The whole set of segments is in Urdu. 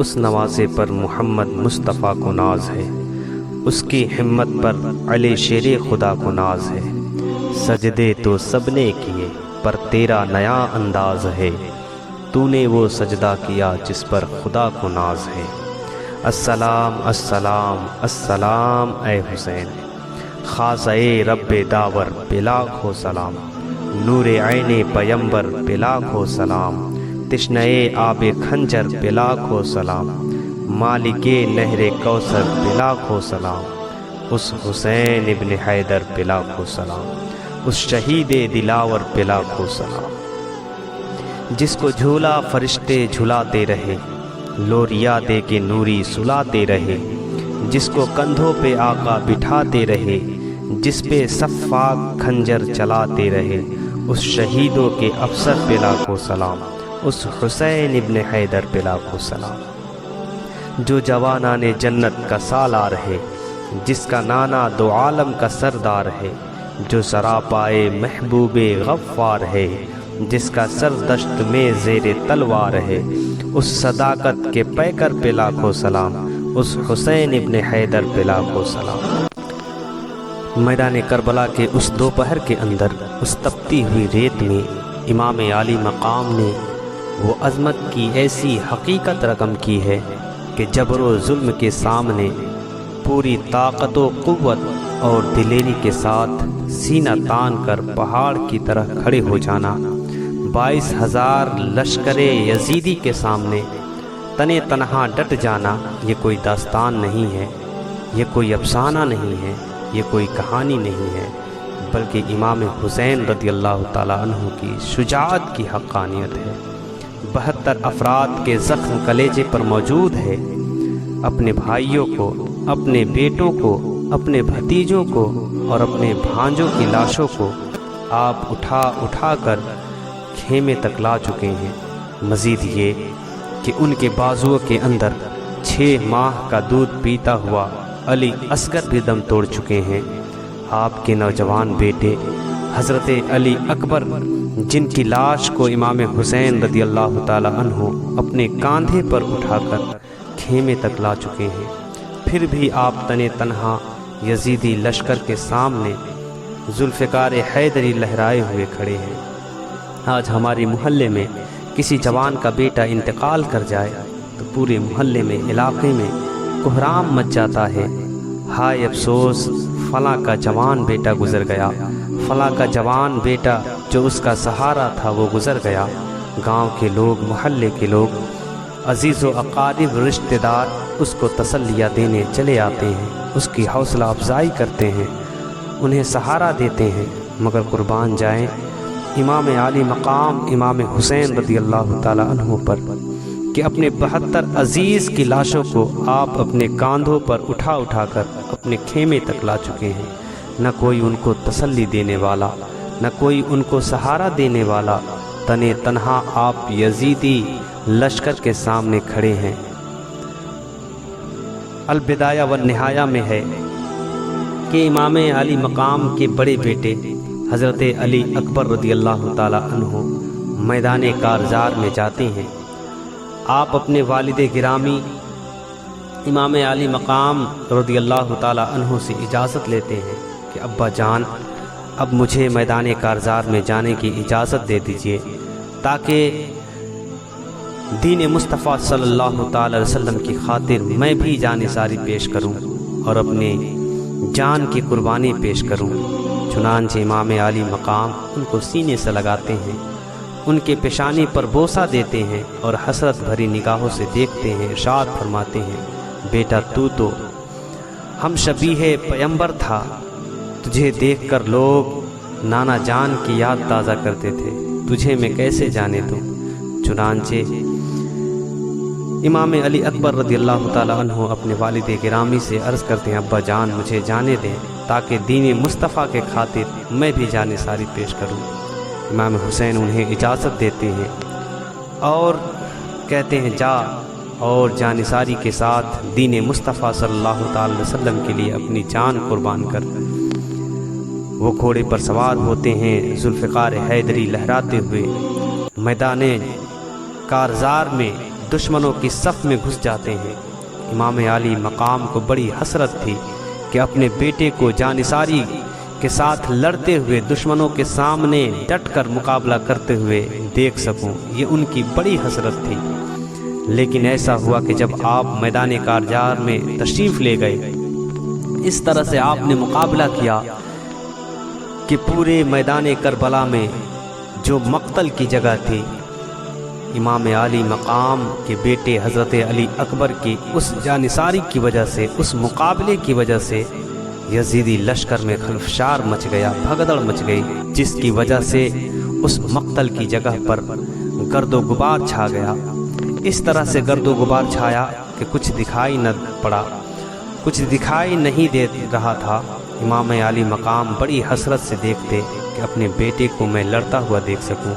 اس نوازے پر محمد مصطفیٰ کو ناز ہے، اس کی ہمت پر علی شیر خدا کو ناز ہے۔ سجدے تو سب نے کیے پر تیرا نیا انداز ہے، تو نے وہ سجدہ کیا جس پر خدا کو ناز ہے۔ السلام السلام السلام اے حسین، خاصہ رب داور پہ لاکھوں سلام، نور عین پیمبر پہ لاکھوں سلام، تشنہ آب خنجر پہ لاکھوں سلام، مالک نہر کوثر پہ لاکھوں سلام، اس حسین ابن حیدر پہ لاکھوں سلام، اس شہید دلاور پہ لاکھوں سلام، جس کو جھولا فرشتے جھلاتے رہے، لوریا دے کے نوری سلاتے رہے، جس کو کندھوں پہ آقا بٹھاتے رہے، جس پہ صفاق خنجر چلاتے رہے، اس شہیدوں کے افسر پہ لاکھوں سلام، اس حسین ابن حیدر پہ لاکھوں سلام، جو جوانان جنت کا سالار ہے، جس کا نانا دو عالم کا سردار ہے، جو سراپائے محبوب غفار ہے، جس کا سر دشت میں زیر تلوار ہے، اس صداقت کے پیکر پہ لاکھوں سلام، اس حسین ابن حیدر پہ لاکھوں سلام۔ میدان کربلا کے اس دوپہر کے اندر، اس تپتی ہوئی ریت میں امام عالی مقام نے وہ عظمت کی ایسی حقیقت رقم کی ہے کہ جبر و ظلم کے سامنے پوری طاقت و قوت اور دلیری کے ساتھ سینہ تان کر پہاڑ کی طرح کھڑے ہو جانا، 22,000 لشکر یزیدی کے سامنے تنے تنہا ڈٹ جانا، یہ کوئی داستان نہیں ہے، یہ کوئی افسانہ نہیں ہے، یہ کوئی کہانی نہیں ہے، بلکہ امام حسین رضی اللہ تعالیٰ عنہ کی شجاعت کی حقانیت ہے۔ 72 افراد کے زخم کلیجے پر موجود ہے، اپنے بھائیوں کو، اپنے بیٹوں کو، اپنے بھتیجوں کو اور اپنے بھانجوں کی لاشوں کو آپ اٹھا اٹھا کر خیمے تک لا چکے ہیں۔ مزید یہ کہ ان کے بازوؤں کے اندر 6 ماہ کا دودھ پیتا ہوا علی اصغر بھی دم توڑ چکے ہیں۔ آپ کے نوجوان بیٹے حضرت علی اکبر، جن کی لاش کو امام حسین رضی اللہ تعالیٰ عنہ اپنے کاندھے پر اٹھا کر خیمے تک لا چکے ہیں، پھر بھی آپ تنے تنہا یزیدی لشکر کے سامنے ذوالفقار حیدری لہرائے ہوئے کھڑے ہیں۔ آج ہمارے محلے میں کسی جوان کا بیٹا انتقال کر جائے تو پورے محلے میں، علاقے میں کوہرام مچ جاتا ہے، ہائے افسوس فلاں کا جوان بیٹا گزر گیا، فلاں کا جوان بیٹا جو اس کا سہارا تھا وہ گزر گیا۔ گاؤں کے لوگ، محلے کے لوگ، عزیز و اقارب، رشتہ دار اس کو تسلیہ دینے چلے آتے ہیں، اس کی حوصلہ افزائی کرتے ہیں، انہیں سہارا دیتے ہیں، مگر قربان جائیں امام عالی مقام امام حسین رضی اللہ تعالیٰ عنہ پر کہ اپنے 72 عزیز کی لاشوں کو آپ اپنے کاندھوں پر اٹھا اٹھا کر اپنے خیمے تک لا چکے ہیں۔ نہ کوئی ان کو تسلی دینے والا، نہ کوئی ان کو سہارا دینے والا، تنے تنہا آپ یزیدی لشکر کے سامنے کھڑے ہیں۔ البدایہ والنہایہ میں ہے کہ امام علی مقام کے بڑے بیٹے حضرت علی اکبر رضی اللہ تعالیٰ عنہ میدان کارزار میں جاتے ہیں۔ آپ اپنے والد گرامی امام علی مقام رضی اللہ تعالیٰ عنہ سے اجازت لیتے ہیں کہ ابا جان، اب مجھے میدان کارزار میں جانے کی اجازت دے دیجیے تاکہ دین مصطفیٰ صلی اللہ تعالی علیہ وسلم کی خاطر میں بھی جان ساری پیش کروں اور اپنے جان کی قربانی پیش کروں۔ چنانچہ امام علی مقام ان کو سینے سے لگاتے ہیں، ان کے پیشانی پر بوسہ دیتے ہیں اور حسرت بھری نگاہوں سے دیکھتے ہیں، ارشاد فرماتے ہیں، بیٹا تو ہم شبیہ پیمبر تھا، تجھے دیکھ کر لوگ نانا جان کی یاد تازہ کرتے تھے، تجھے میں کیسے جانے دوں۔ چنانچہ امام علی اکبر رضی اللہ تعالیٰ عنہ اپنے والد گرامی سے عرض کرتے ہیں، ابا جان مجھے جانے دیں تاکہ دین مصطفیٰ کے خاطر میں بھی جان ساری پیش کروں۔ امام حسین انہیں اجازت دیتے ہیں اور کہتے ہیں، جا اور جانثاری کے ساتھ دین مصطفیٰ صلی اللہ تعالی وسلم کے لیے اپنی جان قربان کر۔ وہ گھوڑے پر سوار ہوتے ہیں، ذوالفقار حیدری لہراتے ہوئے میدان کارزار میں دشمنوں کی صف میں گھس جاتے ہیں۔ امام علی مقام کو بڑی حسرت تھی کہ اپنے بیٹے کو جانثاری کے ساتھ لڑتے ہوئے دشمنوں کے سامنے ڈٹ کر مقابلہ کرتے ہوئے دیکھ سکوں، یہ ان کی بڑی حسرت تھی۔ لیکن ایسا ہوا کہ جب آپ میدان کارزار میں تشریف لے گئے، اس طرح سے آپ نے مقابلہ کیا کہ پورے میدان کربلا میں جو مقتل کی جگہ تھی، امام علی مقام کے بیٹے حضرت علی اکبر کی اس جانثاری کی وجہ سے، اس مقابلے کی وجہ سے یزیدی لشکر میں خلفشار مچ گیا، بھگدڑ مچ گئی، جس کی وجہ سے اس مقتل کی جگہ پر گرد و غبار چھا گیا۔ اس طرح سے گرد و غبار چھایا کہ کچھ دکھائی نہ پڑا، کچھ دکھائی نہیں دے رہا تھا۔ امام علی مقام بڑی حسرت سے دیکھتے کہ اپنے بیٹے کو میں لڑتا ہوا دیکھ سکوں،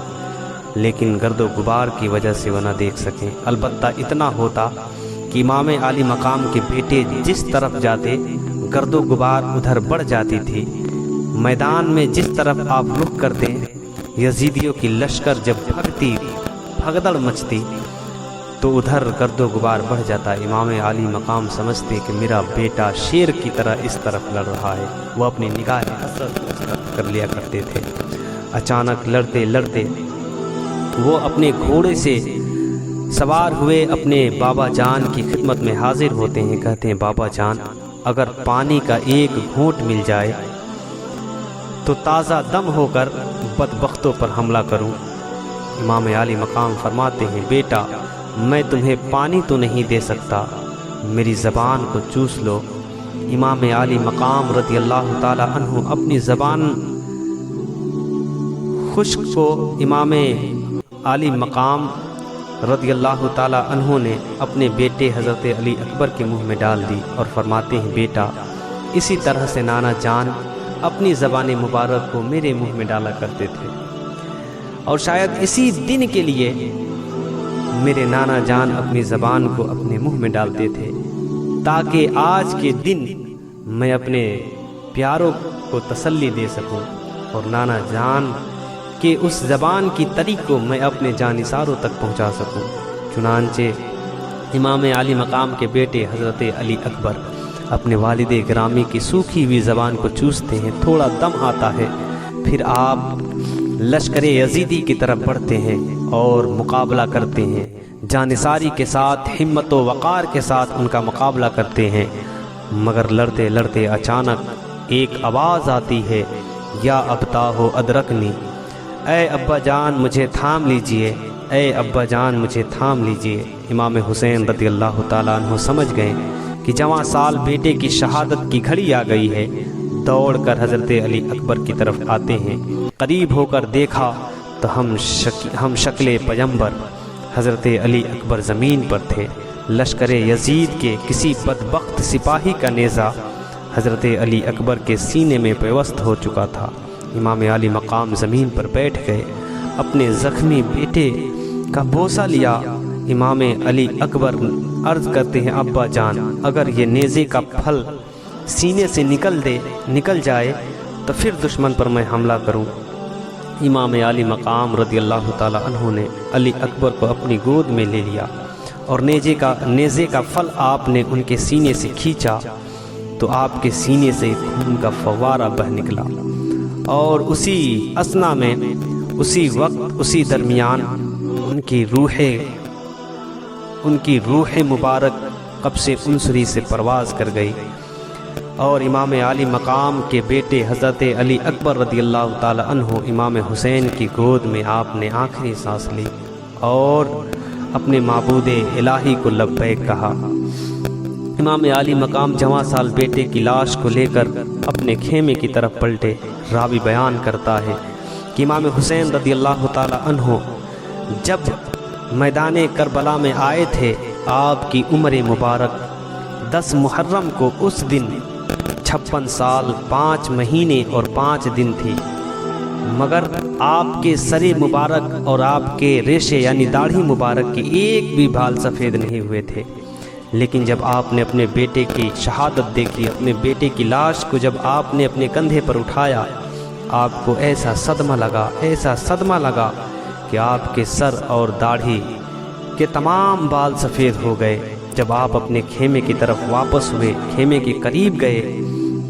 لیکن گرد و غبار کی وجہ سے وہ نہ دیکھ سکیں۔ البتہ اتنا ہوتا کہ امام علی مقام کے بیٹے جس طرف جاتے گرد و غبار ادھر بڑھ جاتی تھی۔ میدان میں جس طرف آپ رخ کرتے یزیدیوں کی لشکر جب بھگتی، بھگدڑ مچتی، تو ادھر گرد و غبار بڑھ جاتا۔ امام علی مقام سمجھتے کہ میرا بیٹا شیر کی طرح اس طرف لڑ رہا ہے، وہ اپنی نگاہ حسرت کر لیا کرتے تھے۔ اچانک لڑتے لڑتے وہ اپنے گھوڑے سے سوار ہوئے اپنے بابا جان کی خدمت میں حاضر ہوتے ہیں، کہتے ہیں بابا جان اگر پانی کا ایک گھونٹ مل جائے تو تازہ دم ہو کر بدبختوں پر حملہ کروں۔ امام علی مقام فرماتے ہیں بیٹا میں تمہیں پانی تو نہیں دے سکتا، میری زبان کو چوس لو۔ امام علی مقام رضی اللہ تعالی عنہ اپنی زبان خشک کو امام علی مقام رضی اللہ تعالی عنہ نے اپنے بیٹے حضرت علی اکبر کے منہ میں ڈال دی اور فرماتے ہیں بیٹا اسی طرح سے نانا جان اپنی زبان مبارک کو میرے منہ میں ڈالا کرتے تھے، اور شاید اسی دن کے لیے میرے نانا جان اپنی زبان کو اپنے منہ میں ڈالتے تھے تاکہ آج کے دن میں اپنے پیاروں کو تسلی دے سکوں اور نانا جان کہ اس زبان کی طریق کو میں اپنے جانثاروں تک پہنچا سکوں۔ چنانچہ امام علی مقام کے بیٹے حضرت علی اکبر اپنے والد گرامی کی سوکھی ہوئی زبان کو چوستے ہیں، تھوڑا دم آتا ہے، پھر آپ لشکر یزیدی کی طرف بڑھتے ہیں اور مقابلہ کرتے ہیں، جانثاری کے ساتھ ہمت و وقار کے ساتھ ان کا مقابلہ کرتے ہیں۔ مگر لڑتے لڑتے اچانک ایک آواز آتی ہے یا ابتا ہو ادرکنی، اے ابا جان مجھے تھام لیجئے، اے ابا جان مجھے تھام لیجئے۔ امام حسین رضی اللہ تعالیٰ عنہ سمجھ گئے کہ جوان سال بیٹے کی شہادت کی گھڑی آ گئی ہے، دوڑ کر حضرت علی اکبر کی طرف آتے ہیں۔ قریب ہو کر دیکھا تو ہم شکل پیغمبر حضرت علی اکبر زمین پر تھے۔ لشکر یزید کے کسی بدبخت سپاہی کا نیزہ حضرت علی اکبر کے سینے میں پیوست ہو چکا تھا۔ امام علی مقام زمین پر بیٹھ گئے، اپنے زخمی بیٹے کا بوسہ لیا۔ امام علی اکبر عرض کرتے ہیں ابا جان اگر یہ نیزے کا پھل سینے سے نکل جائے تو پھر دشمن پر میں حملہ کروں۔ امام علی مقام رضی اللہ تعالی عنہ نے علی اکبر کو اپنی گود میں لے لیا اور نیزے کا پھل آپ نے ان کے سینے سے کھینچا تو آپ کے سینے سے خون کا فوارہ بہہ نکلا، اور اسی اثنا میں اسی وقت اسی درمیان ان کی روح مبارک قبض عنصری سے پرواز کر گئی، اور امام علی مقام کے بیٹے حضرت علی اکبر رضی اللہ تعالی عنہ امام حسین کی گود میں آپ نے آخری سانس لی اور اپنے معبود الہی کو لبیک کہا۔ امام علی مقام جوان سال بیٹے کی لاش کو لے کر اپنے خیمے کی طرف پلٹے۔ راوی بیان کرتا ہے کہ امام حسین رضی اللہ تعالی عنہ جب میدان کربلا میں آئے تھے، آپ کی عمر مبارک 10 محرم کو اس دن 56 سال 5 مہینے اور 5 دن تھی، مگر آپ کے سر مبارک اور آپ کے ریشے یعنی داڑھی مبارک کے ایک بھی بال سفید نہیں ہوئے تھے۔ لیکن جب آپ نے اپنے بیٹے کی شہادت دیکھی، اپنے بیٹے کی لاش کو جب آپ نے اپنے کندھے پر اٹھایا، آپ کو ایسا صدمہ لگا کہ آپ کے سر اور داڑھی کہ تمام بال سفید ہو گئے۔ جب آپ اپنے خیمے کی طرف واپس ہوئے، خیمے کے قریب گئے،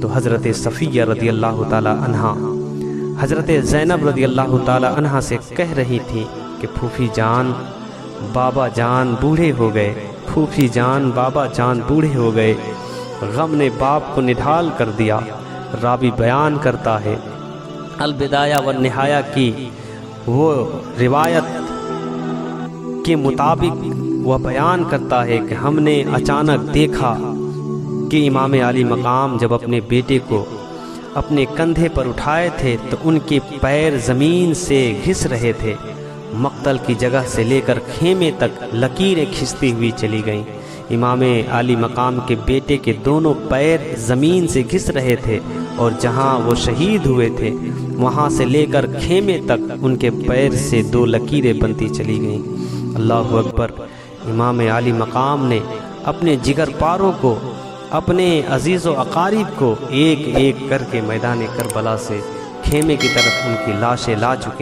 تو حضرت صفیہ رضی اللہ تعالی عنہ حضرت زینب رضی اللہ تعالی عنہ سے کہہ رہی تھی کہ پھوپھی جان، بابا جان بوڑھے ہو گئے، پھوپھی جان، بابا جان بوڑھے ہو گئے۔ غم نے باپ کو نڈھال کر دیا۔ راوی بیان کرتا ہے، البدایہ والنہایہ کی وہ روایت کے مطابق وہ بیان کرتا ہے کہ ہم نے اچانک دیکھا کہ امام علی مقام جب اپنے بیٹے کو اپنے کندھے پر اٹھائے تھے تو ان کے پیر زمین سے گھس رہے تھے۔ مقتل کی جگہ سے لے کر خیمے تک لکیریں کھنچتی ہوئی چلی گئیں۔ امام علی مقام کے بیٹے کے دونوں پیر زمین سے گھس رہے تھے، اور جہاں وہ شہید ہوئے تھے وہاں سے لے کر خیمے تک ان کے پیر سے 2 لکیریں بنتی چلی گئیں۔ اللہ اکبر۔ امام علی مقام نے اپنے جگر پاروں کو، اپنے عزیز و اقارب کو ایک ایک کر کے میدان کربلا سے خیمے کی طرف ان کی لاشیں لا چکے۔